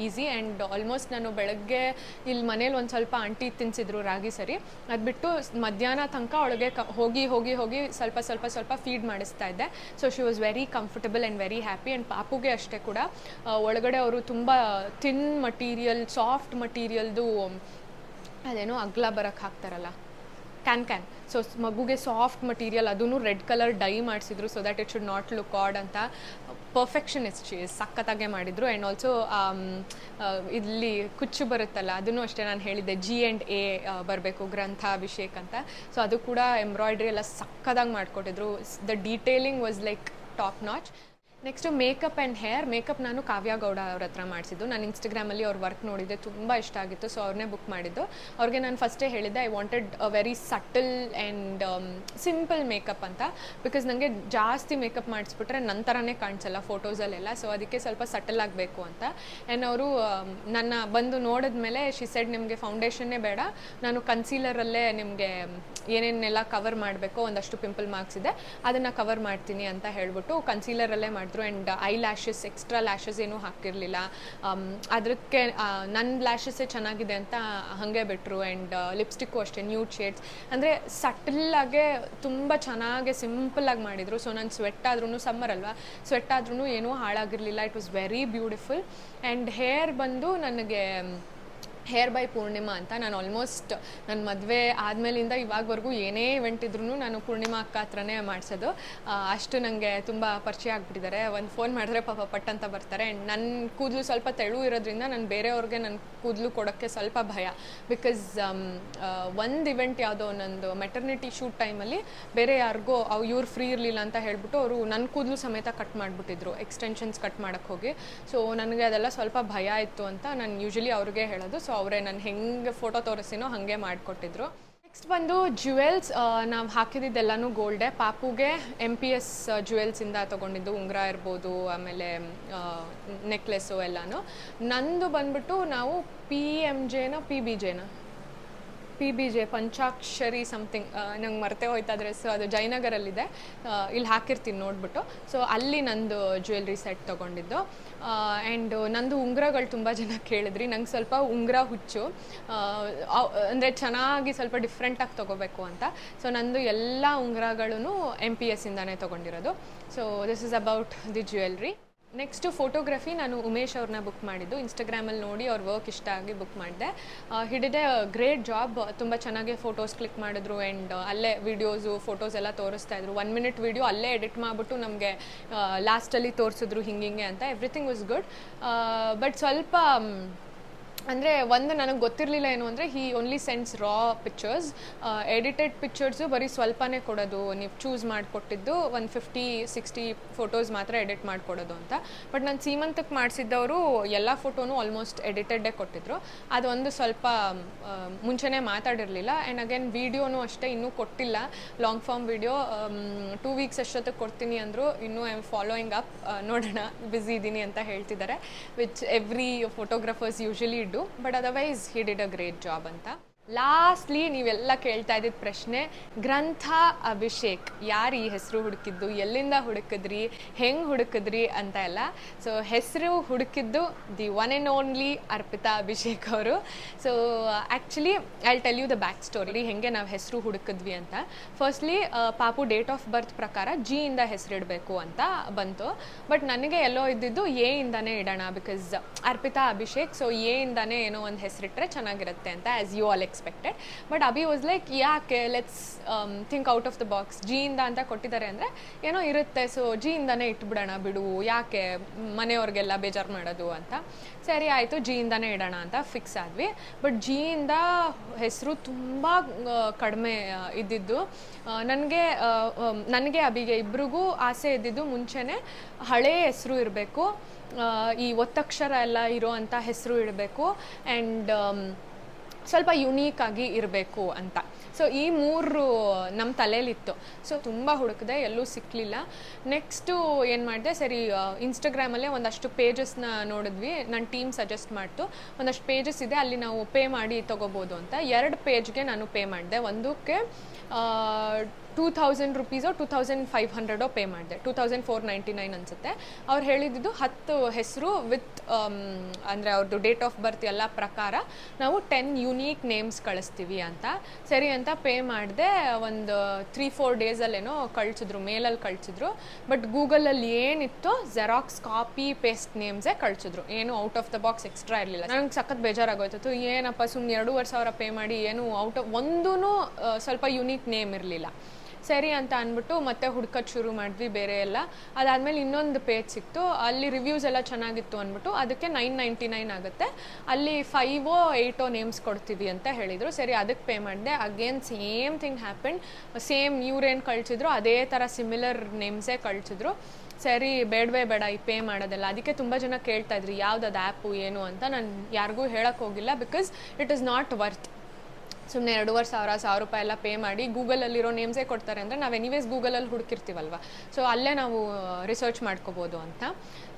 Speaker 1: easy. And almost ನಾನು ಬೆಳಗ್ಗೆ ಇಲ್ಲಿ ಮನೇಲಿ ಒಂದು ಸ್ವಲ್ಪ ಆಂಟಿ ತಿನ್ನಿಸಿದ್ರು ರಾಗಿ ಸರಿ, ಅದು ಬಿಟ್ಟು ಮಧ್ಯಾಹ್ನ ತನಕ ಅವಳಿಗೆ ಹೋಗಿ ಸ್ವಲ್ಪ ಫೀಡ್ ಮಾಡಿಸ್ತಾ ಇದ್ದೆ. So she was very comfortable and very happy. And ಪಾಪುಗೆ ಅಷ್ಟೇ ಕೂಡ ಒಳಗಡೆ ಅವರು ತುಂಬ ಥಿನ್ ಮಟೀರಿಯಲ್, ಸಾಫ್ಟ್ ಮಟೀರಿಯಲ್ದು ಅದೇನೋ ಅಗ್ಲ ಬರೋಕ್ಕೆ ಹಾಕ್ತಾರಲ್ಲ, ಕ್ಯಾನ್. ಸೊ ಮಗುಗೆ ಸಾಫ್ಟ್ ಮಟೀರಿಯಲ್, ಅದೂ ರೆಡ್ ಕಲರ್ ಡೈ ಮಾಡಿಸಿದ್ರು so that it should not look odd ಅಂತ. ಪರ್ಫೆಕ್ಷನಿಸ್ಟ್ ಸಖತ್ತಾಗೆ ಮಾಡಿದರು. ಆ್ಯಂಡ್ ಆಲ್ಸೋ ಇಲ್ಲಿ ಕುಚ್ಚು ಬರುತ್ತಲ್ಲ, ಅದನ್ನು ಅಷ್ಟೇ ನಾನು ಹೇಳಿದ್ದೆ G&A ಬರಬೇಕು, ಗ್ರಂಥಾಭಿಷೇಕ್ ಅಂತ. ಸೊ ಅದು ಕೂಡ ಎಂಬ್ರಾಯ್ಡ್ರಿ ಎಲ್ಲ ಸಖತ್ತಾಗಿ ಮಾಡಿಕೊಟ್ಟಿದ್ರು. The detailing was like top notch. Next makeup and hair. Makeup ನಾನು ಕಾವ್ಯ ಗೌಡ ಅವ್ರ ಹತ್ರ ಮಾಡಿಸಿದ್ದು. ನಾನು ಇನ್ಸ್ಟಾಗ್ರಾಮಲ್ಲಿ ಅವ್ರ ವರ್ಕ್ ನೋಡಿದ್ದೆ, ತುಂಬ ಇಷ್ಟ ಆಗಿತ್ತು. ಸೊ ಅವ್ರನ್ನೇ ಬುಕ್ ಮಾಡಿದ್ದು. ಅವ್ರಿಗೆ ನಾನು ಫಸ್ಟೇ ಹೇಳಿದ್ದೆ I wanted a very subtle and simple makeup ಅಂತ, ಬಿಕಾಸ್ ನನಗೆ ಜಾಸ್ತಿ ಮೇಕಪ್ ಮಾಡಿಸ್ಬಿಟ್ರೆ ನಂತರನೇ ಕಾಣಿಸಲ್ಲ ಫೋಟೋಸಲ್ಲೆಲ್ಲ. ಸೊ ಅದಕ್ಕೆ ಸ್ವಲ್ಪ ಸಟಲ್ ಆಗಬೇಕು ಅಂತ. ಆ್ಯಂಡ್ ಅವರು ನನ್ನ ಬಂದು ನೋಡಿದ್ಮೇಲೆ ಶಿ ಸೆಡ್ ನಿಮಗೆ ಫೌಂಡೇಶನ್ನೇ ಬೇಡ, ನಾನು ಕನ್ಸೀಲರಲ್ಲೇ ನಿಮಗೆ ಏನೇನೆಲ್ಲ ಕವರ್ ಮಾಡಬೇಕೋ ಒಂದಷ್ಟು ಪಿಂಪಲ್ ಮಾರ್ಕ್ಸ್ ಇದೆ ಅದನ್ನು ಕವರ್ ಮಾಡ್ತೀನಿ ಅಂತ ಹೇಳ್ಬಿಟ್ಟು ಕನ್ಸೀಲರಲ್ಲೇ ಮಾಡ್ತೀನಿ ಮಾಡಿದ್ರು. And I lashes extra lashes ಏನೂ ಹಾಕಿರಲಿಲ್ಲ. ಅದಕ್ಕೆ ನನ್ನ ಲ್ಯಾಶಸ್ಸೇ ಚೆನ್ನಾಗಿದೆ ಅಂತ ಹಾಗೆ ಬಿಟ್ಟರು. ಆ್ಯಂಡ್ ಲಿಪ್ಸ್ಟಿಕ್ಕು ಅಷ್ಟೇ ನ್ಯೂಡ್ ಶೇಡ್ಸ್, ಅಂದರೆ ಸಟಲ್ಲಾಗೆ ತುಂಬ ಚೆನ್ನಾಗಿ ಸಿಂಪಲ್ಲಾಗಿ ಮಾಡಿದರು. ಸೊ ನಾನು ಸ್ವೆಟ್ ಆದ್ರೂ, ಸಮ್ಮರ್ ಅಲ್ವಾ, ಸ್ವೆಟ್ ಆದ್ರೂ ಏನೂ ಹಾಳಾಗಿರಲಿಲ್ಲ. It was very beautiful. And hair ಬಂದು ನನಗೆ ಹೇರ್ ಬೈ ಪೂರ್ಣಿಮಾ ಅಂತ. ನಾನು ಆಲ್ಮೋಸ್ಟ್ ನನ್ನ ಮದುವೆ ಆದಮೇಲಿಂದ ಇವಾಗವರೆಗೂ ಏನೇ ಇವೆಂಟ್ ಇದ್ರೂ ನಾನು ಪೂರ್ಣಿಮಾ ಅಕ್ಕ ಹತ್ರನೇ ಮಾಡಿಸೋದು. ಅಷ್ಟು ನನಗೆ ತುಂಬ ಪರಿಚಯ ಆಗಿಬಿಟ್ಟಿದ್ದಾರೆ. ಒಂದು ಫೋನ್ ಮಾಡಿದ್ರೆ ಪಾಪ ಪಟ್ ಅಂತ ಬರ್ತಾರೆ. ಆ್ಯಂಡ್ ನನ್ನ ಕೂದಲು ಸ್ವಲ್ಪ ತೆಳು ಇರೋದ್ರಿಂದ ನಾನು ಬೇರೆಯವ್ರಿಗೆ ನನ್ನ ಕೂದಲು ಕೊಡೋಕ್ಕೆ ಸ್ವಲ್ಪ ಭಯ. ಬಿಕಾಸ್ ಒಂದು ಇವೆಂಟ್ ಯಾವುದೋ ನಂದು ಮೆಟರ್ನಿಟಿ ಶೂಟ್ ಟೈಮಲ್ಲಿ ಬೇರೆ ಯಾರಿಗೋ ಇವ್ರು ಫ್ರೀ ಇರಲಿಲ್ಲ ಅಂತ ಹೇಳ್ಬಿಟ್ಟು ಅವರು ನನ್ನ ಕೂದಲು ಸಮೇತ ಕಟ್ ಮಾಡಿಬಿಟ್ಟಿದ್ರು, ಎಕ್ಸ್ಟೆನ್ಷನ್ಸ್ ಕಟ್ ಮಾಡೋಕ್ಕೆ ಹೋಗಿ. ಸೊ ನನಗೆ ಅದೆಲ್ಲ ಸ್ವಲ್ಪ ಭಯ ಇತ್ತು ಅಂತ ನಾನು ಯೂಶಲಿ ಅವ್ರಿಗೆ ಹೇಳೋದು. ಸೊ ಅವರೇ ನಾನು ಹೆಂಗೆ ಫೋಟೋ ತೋರಿಸಿನೋ ಹಾಗೆ ಮಾಡಿಕೊಟ್ಟಿದ್ರು. ನೆಕ್ಸ್ಟ್ ಬಂದು ಜ್ಯುವೆಲ್ಸ್. ನಾವು ಹಾಕಿದ್ದೆಲ್ಲನೂ ಗೋಲ್ಡೆ. ಪಾಪುಗೆ MPS ಜ್ಯುವೆಲ್ಸಿಂದ ತೊಗೊಂಡಿದ್ದು, ಉಂಗುರ ಇರ್ಬೋದು, ಆಮೇಲೆ ನೆಕ್ಲೆಸ್ಸು ಎಲ್ಲನೂ. ನಂದು ಬಂದ್ಬಿಟ್ಟು ನಾವು PBJ ಪಂಚಾಕ್ಷರಿ ಸಮಥಿಂಗ್, ನಂಗೆ ಮರ್ತೇ ಹೋಯ್ತಾ ಡ್ರೆಸ್, ಅದು ಜಯನಗರಲ್ಲಿದೆ, ಇಲ್ಲಿ ಹಾಕಿರ್ತೀನಿ ನೋಡಿಬಿಟ್ಟು. ಸೊ ಅಲ್ಲಿ ನಂದು ಜ್ಯುವೆಲ್ರಿ ಸೆಟ್ ತೊಗೊಂಡಿದ್ದು. ಆ್ಯಂಡ್ ನಂದು ಉಂಗುರಗಳು ತುಂಬ ಜನ ಕೇಳಿದ್ರಿ. ನಂಗೆ ಸ್ವಲ್ಪ ಉಂಗುರ ಹುಚ್ಚು, ಅಂದರೆ ಚೆನ್ನಾಗಿ ಸ್ವಲ್ಪ ಡಿಫ್ರೆಂಟಾಗಿ ತೊಗೋಬೇಕು ಅಂತ. ಸೊ ನಂದು ಎಲ್ಲ ಉಂಗುರಗಳೂ MPS ಇಂದಾನೇ ತೊಗೊಂಡಿರೋದು. So this is about the jewellery. Next photography. ನಾನು ಉಮೇಶ್ ಅವ್ರನ್ನ ಬುಕ್ ಮಾಡಿದ್ದು. ಇನ್ಸ್ಟಾಗ್ರಾಮಲ್ಲಿ ನೋಡಿ ಅವ್ರ ವರ್ಕ್ ಇಷ್ಟ ಆಗಿ ಬುಕ್ ಮಾಡಿದೆ. He did A great job. ತುಂಬ ಚೆನ್ನಾಗಿ ಫೋಟೋಸ್ ಕ್ಲಿಕ್ ಮಾಡಿದ್ರು. ಆ್ಯಂಡ್ ಅಲ್ಲೇ ವೀಡಿಯೋಸು ಫೋಟೋಸ್ ಎಲ್ಲ ತೋರಿಸ್ತಾ ಇದ್ರು. 1 minute ವೀಡಿಯೋ ಅಲ್ಲೇ ಎಡಿಟ್ ಮಾಡಿಬಿಟ್ಟು ನಮಗೆ ಲಾಸ್ಟಲ್ಲಿ ತೋರಿಸಿದ್ರು ಹಿಂಗೆ ಅಂತ. Everything was good. ಬಟ್ ಸ್ವಲ್ಪ ಅಂದರೆ ಒಂದು ನನಗೆ ಗೊತ್ತಿರಲಿಲ್ಲ ಏನು ಅಂದರೆ, he only sends raw pictures. Edited pictures ಬರೀ ಸ್ವಲ್ಪನೇ ಕೊಡೋದು, ನೀವು ಚೂಸ್ ಮಾಡಿಕೊಟ್ಟಿದ್ದು ಒಂದು 50-60 ಫೋಟೋಸ್ ಮಾತ್ರ ಎಡಿಟ್ ಮಾಡಿಕೊಡೋದು ಅಂತ. ಬಟ್ ನಾನು ಸೀಮಂತಕ್ಕೆ ಮಾಡಿಸಿದ್ದವರು ಎಲ್ಲ ಫೋಟೋನು ಆಲ್ಮೋಸ್ಟ್ ಎಡಿಟೆಡ್ಡೇ ಕೊಟ್ಟಿದ್ರು. ಅದೊಂದು ಸ್ವಲ್ಪ ಮುಂಚೆನೇ ಮಾತಾಡಿರಲಿಲ್ಲ. ಆ್ಯಂಡ್ ಅಗೇನ್ ವೀಡಿಯೋನೂ ಅಷ್ಟೇ ಇನ್ನೂ ಕೊಟ್ಟಿಲ್ಲ, ಲಾಂಗ್ ಫಾರ್ಮ್ ವೀಡಿಯೋ. 2 weeks ಅಷ್ಟೊತ್ತಿಗೆ ಕೊಡ್ತೀನಿ ಅಂದರು. ಇನ್ನೂ ಐ ಆಮ್ ಫಾಲೋಯಿಂಗ್ ಅಪ್, ನೋಡೋಣ, ಬ್ಯುಸಿ ಇದ್ದೀನಿ ಅಂತ ಹೇಳ್ತಿದ್ದಾರೆ, which every photographers usually do, but otherwise he did a great job anta. Lastly ನೀವೆಲ್ಲ ಕೇಳ್ತಾ ಇದ್ದಿದ್ದ ಪ್ರಶ್ನೆ, ಗ್ರಂಥ ಅಭಿಷೇಕ್ ಯಾರು ಈ ಹೆಸರು ಹುಡುಕಿದ್ದು, ಎಲ್ಲಿಂದ ಹುಡುಕಿದ್ರಿ, ಹೆಂಗೆ ಹುಡುಕಿದ್ರಿ ಅಂತ ಎಲ್ಲ. ಸೊ ಹೆಸರು ಹುಡುಕಿದ್ದು the one and only Arpita Abhishek ಅವರು. So actually I tell you the back story, ಹೆಂಗೆ ನಾವು ಹೆಸರು ಹುಡುಕಿದ್ವಿ ಅಂತ. ಫಸ್ಟ್ಲಿ ಪಾಪು ಡೇಟ್ ಆಫ್ ಬರ್ತ್ ಪ್ರಕಾರ G ಇಂದ ಹೆಸರಿಡಬೇಕು ಅಂತ ಬಂತು. ಬಟ್ ನನಗೆ ಎಲ್ಲೋ ಇದ್ದಿದ್ದು A ಇಂದಾನೇ ಇಡೋಣ, because Arpita Abhishek, so A ಇಂದಾನೇ ಏನೋ ಒಂದು ಹೆಸರಿಟ್ಟರೆ ಚೆನ್ನಾಗಿರುತ್ತೆ ಅಂತ, as you all expected. But Abhi was like, ಯಾಕೆ, let's think out of the box. G ಇಂದ ಅಂತ ಕೊಟ್ಟಿದ್ದಾರೆ ಅಂದರೆ ಏನೋ ಇರುತ್ತೆ, ಸೊ G ಇಂದಾನೇ ಇಟ್ಬಿಡೋಣ ಬಿಡು, ಯಾಕೆ ಮನೆಯವ್ರಿಗೆಲ್ಲ ಬೇಜಾರು ಮಾಡೋದು ಅಂತ. ಸರಿ ಆಯಿತು, G ಇಂದಾನೇ ಇಡೋಣ ಅಂತ ಫಿಕ್ಸ್ ಆದ್ವಿ. ಬಟ್ G ಇಂದ ಹೆಸರು ತುಂಬ ಕಡಿಮೆ ಇದ್ದಿದ್ದು. ನನಗೆ ಅಭಿಗೆ ಇಬ್ರಿಗೂ ಆಸೆ ಇದ್ದಿದ್ದು ಮುಂಚೆನೇ ಹಳೇ ಹೆಸರು ಇರಬೇಕು, ಈ ಒತ್ತಕ್ಷರ ಎಲ್ಲ ಇರೋ ಅಂಥ ಹೆಸರು ಇಡಬೇಕು, ಆ್ಯಂಡ್ ಸ್ವಲ್ಪ ಯುನೀಕ್ ಆಗಿ ಇರಬೇಕು ಅಂತ. ಸೊ ಈ 3 ನಮ್ಮ ತಲೆಯಲ್ಲಿತ್ತು. ಸೊ ತುಂಬ ಹುಡುಕಿದೆ, ಎಲ್ಲೂ ಸಿಕ್ಕಲಿಲ್ಲ. ನೆಕ್ಸ್ಟು ಏನು ಮಾಡಿದೆ, ಸರಿ ಇನ್ಸ್ಟಾಗ್ರಾಮಲ್ಲೇ ಒಂದಷ್ಟು ಪೇಜಸ್ನ ನೋಡಿದ್ವಿ, ನನ್ನ ಟೀಮ್ ಸಜೆಸ್ಟ್ ಮಾಡ್ತು. ಒಂದಷ್ಟು ಪೇಜಸ್ ಇದೆ, ಅಲ್ಲಿ ನಾವು ಪೇ ಮಾಡಿ ತೊಗೋಬೋದು ಅಂತ. 2 ಪೇಜ್ಗೆ ನಾನು ಪೇ ಮಾಡಿದೆ. ಒಂದಕ್ಕೆ 2000 ರೂಪೀಸೋ 2500 ಪೇ ಮಾಡಿದೆ, 2499 ಅನಿಸುತ್ತೆ. ಅವ್ರು ಹೇಳಿದ್ದು 10 ಹೆಸರು ವಿತ್ ಅಂದರೆ ಅವ್ರದ್ದು ಡೇಟ್ ಆಫ್ ಬರ್ತ್ ಎಲ್ಲ ಪ್ರಕಾರ ನಾವು 10 ಯುನೀಕ್ ನೇಮ್ಸ್ ಕಳಿಸ್ತೀವಿ ಅಂತ. ಸರಿ ಅಂತ ಪೇ ಮಾಡಿದೆ. ಒಂದು 3-4 ಡೇಸಲ್ಲೇನೋ ಕಳಿಸಿದ್ರು, ಮೇಲಲ್ಲಿ ಕಳಿಸಿದ್ರು. ಬಟ್ ಗೂಗಲಲ್ಲಿ ಏನಿತ್ತು ಜೆರಾಕ್ಸ್ ಕಾಪಿ ಪೇಸ್ಟ್ ನೇಮ್ಸೇ ಕಳಿಸಿದ್ರು, ಏನು out of the box extra ಇರಲಿಲ್ಲ. ನನಗೆ ಸಖತ್ ಬೇಜಾರಾಗೋಯ್ತು, ಏನಪ್ಪ ಸುಮ್ಮನೆ 2500 ಪೇ ಮಾಡಿ ಏನು ಔಟ್ ಆಫ್ ಒಂದೂ ಸ್ವಲ್ಪ ಯುನೀಕ್ ನೇಮ್ ಇರಲಿಲ್ಲ. ಸರಿ ಅಂತ ಅಂದ್ಬಿಟ್ಟು ಮತ್ತೆ ಹುಡ್ಕೋದು ಶುರು ಮಾಡಿದ್ವಿ ಬೇರೆ ಎಲ್ಲ. ಅದಾದಮೇಲೆ ಇನ್ನೊಂದು ಪೇಜ್ ಸಿಕ್ತು, ಅಲ್ಲಿ ರಿವ್ಯೂಸ್ ಎಲ್ಲ ಚೆನ್ನಾಗಿತ್ತು ಅಂದ್ಬಿಟ್ಟು ಅದಕ್ಕೆ 999 ಆಗುತ್ತೆ, ಅಲ್ಲಿ 5 or 8 ನೇಮ್ಸ್ ಕೊಡ್ತೀವಿ ಅಂತ ಹೇಳಿದರು. ಸರಿ ಅದಕ್ಕೆ ಪೇ ಮಾಡಿದೆ. Again same thing happen, same ಇವ್ರೇನು ಕಳಿಸಿದ್ರು ಅದೇ ಥರ ಸಿಮಿಲರ್ ನೇಮ್ಸೇ ಕಳಿಸಿದ್ರು. ಸರಿ ಬೇಡವೇ ಬೇಡ ಈ ಪೇ ಮಾಡೋದಲ್ಲ. ಅದಕ್ಕೆ ತುಂಬ ಜನ ಕೇಳ್ತಾ ಇದ್ರಿ ಯಾವ್ದು ಅದು ಆ್ಯಪು ಏನು ಅಂತ. ನಾನು ಯಾರಿಗೂ ಹೇಳೋಕ್ಕೆ ಹೋಗಿಲ್ಲ, because it is not worth. ಸುಮ್ಮನೆ 2,500 ರೂಪಾಯಿ ಎಲ್ಲ ಪೇ ಮಾಡಿ ಗೂಗಲಲ್ಲಿರೋ ನೇಮ್ಸೇ ಕೊಡ್ತಾರೆ ಅಂದರೆ ನಾವು ಎನಿವೇಸ್ ಗೂಗಲಲ್ಲಿ ಹುಡುಕಿರ್ತೀವಲ್ವ, ಸೊ ಅಲ್ಲೇ ನಾವು ರಿಸರ್ಚ್ ಮಾಡ್ಕೋಬೋದು ಅಂತ.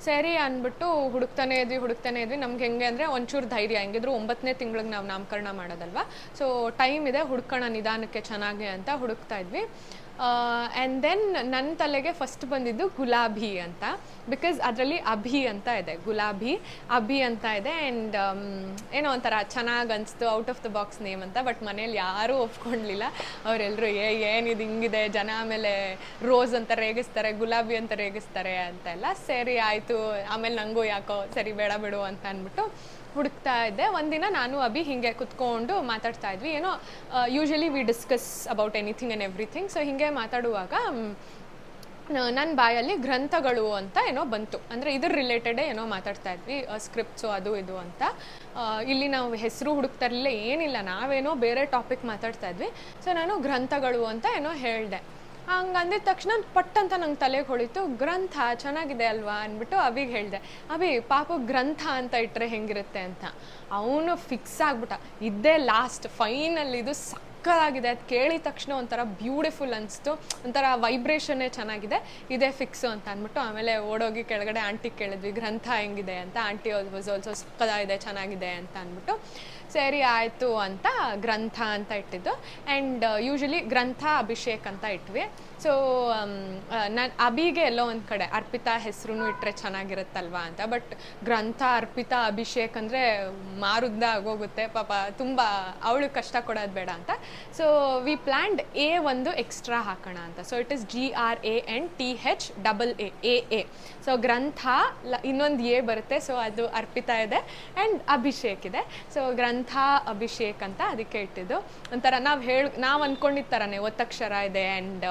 Speaker 1: ಸರಿ ಅಂದ್ಬಿಟ್ಟು ಹುಡುಕ್ತಾನೆ ಇದ್ವಿ. ನಮ್ಗೆ ಹೆಂಗೆ ಅಂದರೆ ಒಂಚೂರು ಧೈರ್ಯ, ಹೆಂಗಿದ್ರು 9ನೇ ತಿಂಗಳಿಗೆ ನಾವು ನಾಮಕರಣ ಮಾಡೋದಲ್ವ, ಸೊ ಟೈಮ್ ಇದೆ, ಹುಡ್ಕೋಣ ನಿಧಾನಕ್ಕೆ ಚೆನ್ನಾಗಿ ಅಂತ ಹುಡುಕ್ತಾ ಇದ್ವಿ. ಆ್ಯಂಡ್ ದೆನ್ ನನ್ನ ತಲೆಗೆ ಫಸ್ಟ್ ಬಂದಿದ್ದು ಗುಲಾಬಿ ಅಂತ, ಬಿಕಾಸ್ ಅದರಲ್ಲಿ ಅಭಿ ಅಂತ ಇದೆ, ಗುಲಾಬಿ ಅಭಿ ಅಂತ ಇದೆ. ಆ್ಯಂಡ್ ಏನೋ ಒಂಥರ ಚೆನ್ನಾಗಿ ಅನಿಸ್ತು, out of the box name ಅಂತ. ಬಟ್ ಮನೇಲಿ ಯಾರೂ ಒಪ್ಕೊಂಡ್ಲಿಲ್ಲ. ಅವರೆಲ್ಲರೂ ಏನಿದು ಹಿಂಗಿದೆ, ಜನ ಆಮೇಲೆ ರೋಸ್ ಅಂತ ರೇಗಿಸ್ತಾರೆ, ಗುಲಾಬಿ ಅಂತ ರೇಗಿಸ್ತಾರೆ ಅಂತೆಲ್ಲ. ಸರಿ ಆಯಿತು, ಆಮೇಲೆ ನನಗೂ ಯಾಕೋ ಸರಿ ಬೇಡ ಬಿಡು ಅಂತ ಅಂದ್ಬಿಟ್ಟು ಹುಡುಕ್ತಾ ಇದ್ದೆ. ಒಂದಿನ ನಾನು ಅಭಿ ಹೀಗೆ ಕುತ್ಕೊಂಡು ಮಾತಾಡ್ತಾ ಇದ್ವಿ, ಏನೋ usually we discuss about anything and everything. So ಹೀಗೆ ಮಾತಾಡುವಾಗ ನನ್ನ ಬಾಯಲ್ಲಿ ಗ್ರಂಥಗಳು ಅಂತ ಏನೋ ಬಂತು, ಅಂದರೆ ಇದ್ರ ರಿಲೇಟೆಡೇ ಏನೋ ಮಾತಾಡ್ತಾ ಇದ್ವಿ, ಸ್ಕ್ರಿಪ್ಟ್ಸು ಅದು ಇದು ಅಂತ. ಇಲ್ಲಿ ನಾವು ಹೆಸರು ಹುಡುಕ್ತಾ ಇರಲಿಲ್ಲ, ಏನಿಲ್ಲ, ನಾವೇನೋ ಬೇರೆ ಟಾಪಿಕ್ ಮಾತಾಡ್ತಾ ಇದ್ವಿ. ಸೊ ನಾನು ಗ್ರಂಥಗಳು ಅಂತ ಏನೋ ಹೇಳಿದೆ. ಹಂಗೆ ಅಂದಿದ ತಕ್ಷಣ ಪಟ್ ಅಂತ ನಂಗೆ ತಲೆಗೆ ಹೊಳಿತು, ಗ್ರಂಥ ಚೆನ್ನಾಗಿದೆ ಅಲ್ವಾ ಅಂದ್ಬಿಟ್ಟು ಅಭಿಗೆ ಹೇಳಿದೆ. ಅಭಿ ಪಾಪ ಗ್ರಂಥ ಅಂತ ಇಟ್ಟರೆ ಹೆಂಗಿರುತ್ತೆ ಅಂತ. ಅವನು ಫಿಕ್ಸ್ ಆಗ್ಬಿಟ್ಟ, ಇದ್ದೇ ಲಾಸ್ಟ್ ಫೈನಲ್, ಇದು ಸಕ್ಕತ್ತಾಗಿದೆ, ಅದು ಕೇಳಿದ ತಕ್ಷಣ ಒಂಥರ ಬ್ಯೂಟಿಫುಲ್ ಅನಿಸ್ತು, ಒಂಥರ ವೈಬ್ರೇಷನ್ನೇ ಚೆನ್ನಾಗಿದೆ, ಇದೇ ಫಿಕ್ಸು ಅಂತ ಅಂದ್ಬಿಟ್ಟು ಆಮೇಲೆ ಓಡೋಗಿ ಕೆಳಗಡೆ ಆಂಟಿಗೆ ಕೇಳಿದ್ವಿ ಗ್ರಂಥ ಹೆಂಗಿದೆ ಅಂತ. ಆಂಟಿ ವಾಸ್ ಆಲ್ಸೋ ಸಕ್ಕತ್ತಾಗಿದೆ, ಚೆನ್ನಾಗಿದೆ ಅಂತ ಅಂದ್ಬಿಟ್ಟು ಸರಿ ಆಯಿತು ಅಂತ ಗ್ರಂಥ ಅಂತ ಇಟ್ಟಿದ್ದು. ಆ್ಯಂಡ್ ಯೂಶಲಿ ಗ್ರಂಥ ಅಭಿಷೇಕ್ ಅಂತ ಇಟ್ವಿ. ಸೊ ನಾನು ಅಭಿಗೆ ಎಲ್ಲೋ ಒಂದು ಕಡೆ ಅರ್ಪಿತಾ ಹೆಸರು ಇಟ್ಟರೆ ಚೆನ್ನಾಗಿರುತ್ತಲ್ವಾ ಅಂತ. ಬಟ್ ಗ್ರಂಥ ಅರ್ಪಿತಾ ಅಭಿಷೇಕ್ ಅಂದರೆ ಮಾರುದ್ದ ಆಗೋಗುತ್ತೆ ಪಾಪ, ತುಂಬ ಅವಳು ಕಷ್ಟ ಕೊಡೋದು ಬೇಡ ಅಂತ. ಸೊ ವಿ ಪ್ಲ್ಯಾನ್ಡ್ ಎ ಒಂದು ಎಕ್ಸ್ಟ್ರಾ ಹಾಕೋಣ ಅಂತ. So it is GRANTHEA. So ಗ್ರಂಥ ಇನ್ನೊಂದು ಎ ಬರುತ್ತೆ, ಸೊ ಅದು ಅರ್ಪಿತಾ ಇದೆ ಆ್ಯಂಡ್ ಅಭಿಷೇಕ್ ಇದೆ. ಸೊ ಗ್ರಂಥ ಅಭಿಷೇಕ್ ಅಂತ ಅದಕ್ಕೆ ಇಟ್ಟಿದ್ದು. ಒಂಥರ ನಾವು ಅಂದ್ಕೊಂಡಿದ್ದ ಥರನೇ ಒತ್ತಕ್ಷರ ಇದೆ ಆ್ಯಂಡ್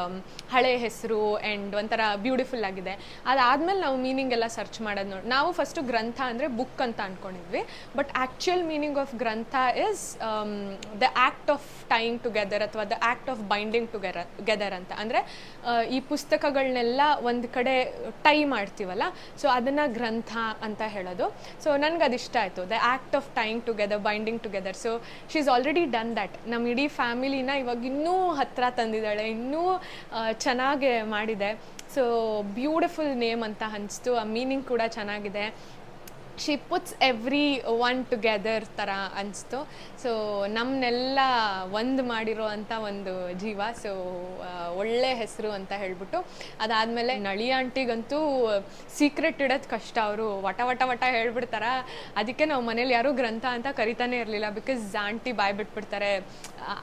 Speaker 1: ಹಳೆ ಹೆಸರು ಆ್ಯಂಡ್ ಒಂಥರ ಬ್ಯೂಟಿಫುಲ್ ಆಗಿದೆ. ಅದಾದಮೇಲೆ ನಾವು ಮೀನಿಂಗ್ ಎಲ್ಲ ಸರ್ಚ್ ಮಾಡೋದು ನೋಡಿ. ನಾವು ಫಸ್ಟು ಗ್ರಂಥ ಅಂದರೆ ಬುಕ್ ಅಂತ ಅಂದ್ಕೊಂಡಿದ್ವಿ, but actual meaning of grantha is the act of tying together ಅಥವಾ the act of binding together ಅಂತ. ಅಂದರೆ ಈ ಪುಸ್ತಕಗಳನ್ನೆಲ್ಲ ಒಂದು ಕಡೆ ಟೈ ಮಾಡ್ತೀವಲ್ಲ, ಸೊ ಅದನ್ನು ಗ್ರಂಥ ಅಂತ ಹೇಳೋದು. ಸೊ ನನಗೆ ಅದು ಇಷ್ಟ ಆಯಿತು, the act of tying together, binding together. So she is already done that. ನಮ್ಮ ಇಡೀ ಫ್ಯಾಮಿಲಿನ ಇವಾಗ ಇನ್ನೂ ಹತ್ತಿರ ತಂದಿದ್ದಾಳೆ, ಇನ್ನೂ ಚೆನ್ನಾಗೆ ಮಾಡಿದೆ. ಸೊ ಬ್ಯೂಟಿಫುಲ್ ನೇಮ್ ಅಂತ ಅನಿಸ್ತು, ಆ ಮೀನಿಂಗ್ ಕೂಡ ಚೆನ್ನಾಗಿದೆ. She puts every one together ಥರ ಅನಿಸ್ತು. ಸೊ ನಮ್ಮನ್ನೆಲ್ಲ ಒಂದು ಮಾಡಿರೋ ಅಂಥ ಒಂದು ಜೀವ. ಸೊ ಒಳ್ಳೆ ಹೆಸರು ಅಂತ ಹೇಳ್ಬಿಟ್ಟು ಅದಾದಮೇಲೆ ನಳಿ ಆಂಟಿಗಂತೂ ಸೀಕ್ರೆಟ್ ಇಡೋದು ಕಷ್ಟ, ಅವರು ವಟ ವಟ ವಟ ಹೇಳ್ಬಿಡ್ತಾರೆ. ಅದಕ್ಕೆ ನಾವು ಮನೇಲಿ ಯಾರೂ ಗ್ರಂಥ ಅಂತ ಕರಿತಾನೆ ಇರಲಿಲ್ಲ, ಬಿಕಾಸ್ ಆಂಟಿ ಬಾಯ್ ಬಿಟ್ಬಿಡ್ತಾರೆ.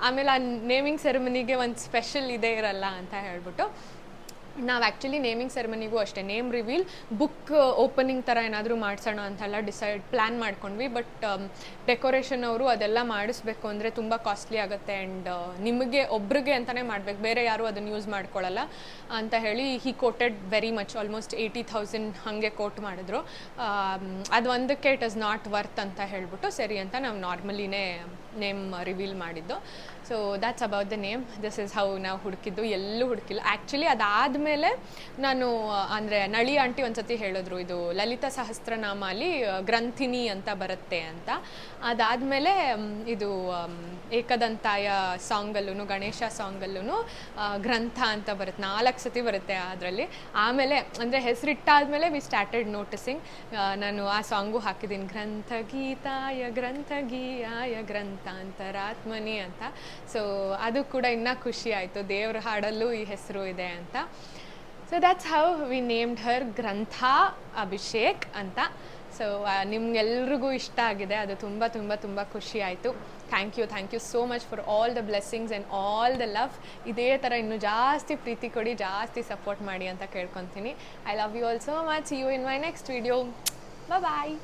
Speaker 1: ಆಮೇಲೆ ಆ ನೇಮಿಂಗ್ ಸೆರೆಮನಿಗೆ ಒಂದು ಸ್ಪೆಷಲ್ ಇದೇ ಇರಲ್ಲ ಅಂತ ಹೇಳ್ಬಿಟ್ಟು ನಾವು ಆ್ಯಕ್ಚುಲಿ ನೇಮಿಂಗ್ ಸೆರೆಮನಿಗೂ ಅಷ್ಟೇ ನೇಮ್ ರಿವೀಲ್, ಬುಕ್ ಓಪನಿಂಗ್ ಥರ ಏನಾದರೂ ಮಾಡಿಸೋಣ ಅಂತೆಲ್ಲ ಪ್ಲ್ಯಾನ್ ಮಾಡ್ಕೊಂಡ್ವಿ. ಬಟ್ ಡೆಕೋರೇಷನ್ ಅವರು ಅದೆಲ್ಲ ಮಾಡಿಸ್ಬೇಕು ಅಂದರೆ ತುಂಬ ಕಾಸ್ಟ್ಲಿ ಆಗುತ್ತೆ ಆ್ಯಂಡ್ ನಿಮಗೆ ಒಬ್ರಿಗೆ ಅಂತಲೇ ಮಾಡಬೇಕು, ಬೇರೆ ಯಾರೂ ಅದನ್ನು ಯೂಸ್ ಮಾಡ್ಕೊಳ್ಳಲ್ಲ ಅಂತ ಹೇಳಿ ಹಿ ಕೋಟೆಡ್ ವೆರಿ ಮಚ್, ಆಲ್ಮೋಸ್ಟ್ 80,000 ಹಾಗೆ ಕೋಟ್ ಮಾಡಿದ್ರು. ಅದು ಒಂದಕ್ಕೆ ಇಟ್ ಇಸ್ ನಾಟ್ ವರ್ತ್ ಅಂತ ಹೇಳ್ಬಿಟ್ಟು ಸರಿ ಅಂತ ನಾವು ನಾರ್ಮಲಿನೇ ನೇಮ್ ರಿವೀಲ್ ಮಾಡಿದ್ದು. So that's about the name. This is how ನಾವು ಹುಡುಕಿದ್ದು, ಎಲ್ಲೂ ಹುಡುಕಿಲ್ಲ. ಆ್ಯಕ್ಚುಲಿ ಅದಾದಮೇಲೆ ನಾನು ಅಂದರೆ ನಳಿ ಆಂಟಿ ಒಂದ್ಸತಿ ಹೇಳಿದ್ರು, ಇದು ಲಲಿತಾ ಸಹಸ್ರನಾಮ ಅಲ್ಲಿ ಗ್ರಂಥಿನಿ ಅಂತ ಬರುತ್ತೆ ಅಂತ. ಅದಾದಮೇಲೆ ಇದು ಏಕದಂತಾಯ ಸಾಂಗಲ್ಲೂ, ಗಣೇಶ ಸಾಂಗಲ್ಲೂ ಗ್ರಂಥ ಅಂತ ಬರುತ್ತೆ, 4 ಸತಿ ಬರುತ್ತೆ ಅದರಲ್ಲಿ. ಆಮೇಲೆ ಅಂದರೆ ಹೆಸರಿಟ್ಟಾದ್ಮೇಲೆ ವಿ ಸ್ಟಾರ್ಟೆಡ್ ನೋಟಿಸಿಂಗ್. ನಾನು ಆ ಸಾಂಗು ಹಾಕಿದ್ದೀನಿ, ಗ್ರಂಥ ಗೀತಾಯ ಗ್ರಂಥ ಗೀಯಾಯ ಗ್ರಂಥಾಂತರಾತ್ಮನಿ ಅಂತ. ಸೊ ಅದು ಕೂಡ ಇನ್ನೂ ಖುಷಿ ಆಯಿತು, ದೇವ್ರ ಹಾಡಲ್ಲೂ ಈ ಹೆಸರು ಇದೆ ಅಂತ. So that's how we named her Grantha Abhishek ಅಂತ. ಸೊ ನಿಮ್ಗೆಲ್ರಿಗೂ ಇಷ್ಟ ಆಗಿದೆ, ಅದು ತುಂಬ ತುಂಬ ತುಂಬ ಖುಷಿ ಆಯಿತು. Thank you so much for all the blessings and all the love. ಇದೇ ಥರ ಇನ್ನೂ ಜಾಸ್ತಿ ಪ್ರೀತಿ ಕೊಡಿ, ಜಾಸ್ತಿ ಸಪೋರ್ಟ್ ಮಾಡಿ ಅಂತ ಕೇಳ್ಕೊತೀನಿ. I love you all so much. See you in my next video. Bye.